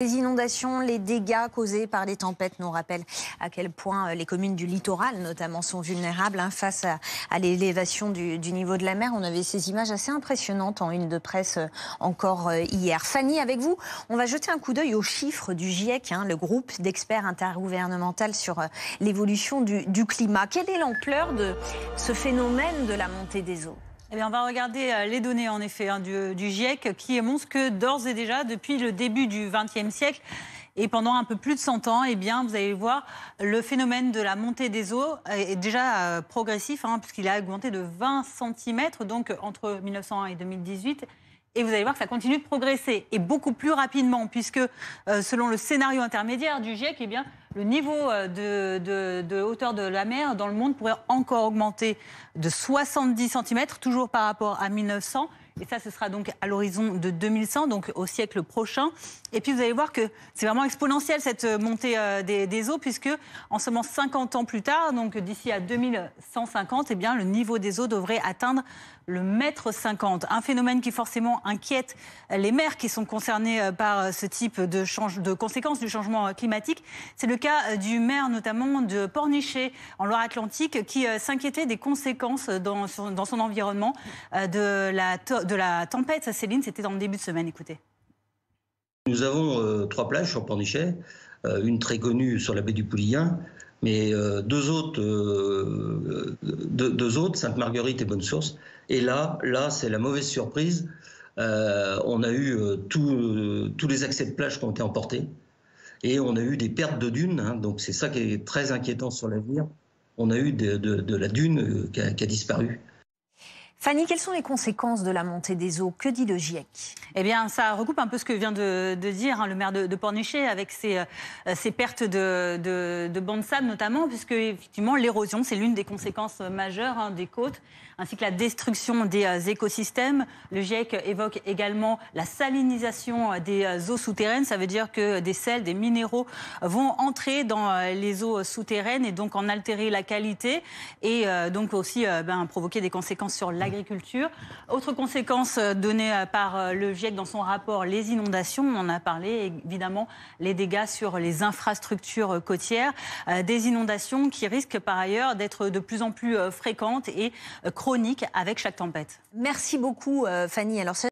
Les inondations, les dégâts causés par les tempêtes nous rappellent à quel point les communes du littoral, notamment, sont vulnérables face à l'élévation du niveau de la mer. On avait ces images assez impressionnantes en une de presse encore hier. Fanny, avec vous, on va jeter un coup d'œil aux chiffres du GIEC, le groupe d'experts intergouvernemental sur l'évolution du climat. Quelle est l'ampleur de ce phénomène de la montée des eaux ? Eh bien, on va regarder les données en effet du GIEC qui montrent que d'ores et déjà, depuis le début du XXe siècle et pendant un peu plus de 100 ans, eh bien, vous allez voir, le phénomène de la montée des eaux est déjà progressif, puisqu'il a augmenté de 20 cm donc, entre 1901 et 2018. Et vous allez voir que ça continue de progresser, et beaucoup plus rapidement, puisque selon le scénario intermédiaire du GIEC, eh bien, le niveau de hauteur de la mer dans le monde pourrait encore augmenter de 70 cm, toujours par rapport à 1900. Et ça, ce sera donc à l'horizon de 2100, donc au siècle prochain. Et puis, vous allez voir que c'est vraiment exponentiel, cette montée des eaux, puisque en seulement 50 ans plus tard, donc d'ici à 2150, eh bien, le niveau des eaux devrait atteindre le 1,50 m. Un phénomène qui forcément inquiète les maires qui sont concernés par ce type de conséquences du changement climatique. C'est le cas du maire notamment de Pornichet, en Loire-Atlantique, qui s'inquiétait des conséquences dans son environnement de la tempête. Céline, c'était dans le début de semaine, écoutez. Nous avons 3 plages sur Pornichet, une très connue sur la baie du Pouliguen, mais deux autres, Sainte-Marguerite et Bonne-Source. Et là c'est la mauvaise surprise. On a eu tous les accès de plage qui ont été emportés. Et on a eu des pertes de dunes, donc c'est ça qui est très inquiétant sur l'avenir. On a eu de la dune qui a disparu. Fanny, quelles sont les conséquences de la montée des eaux? Que dit le GIEC? Eh bien, ça recoupe un peu ce que vient de dire le maire de Pornichet, avec ses pertes de bancs de sable notamment, puisque effectivement l'érosion, c'est l'une des conséquences majeures des côtes, ainsi que la destruction des écosystèmes. Le GIEC évoque également la salinisation des eaux souterraines. Ça veut dire que des sels, des minéraux vont entrer dans les eaux souterraines et donc en altérer la qualité et donc aussi provoquer des conséquences sur l'agriculture. Autre conséquence donnée par le GIEC dans son rapport, les inondations. On en a parlé, évidemment, les dégâts sur les infrastructures côtières. Des inondations qui risquent par ailleurs d'être de plus en plus fréquentes et chroniques avec chaque tempête. Merci beaucoup, Fanny. Alors,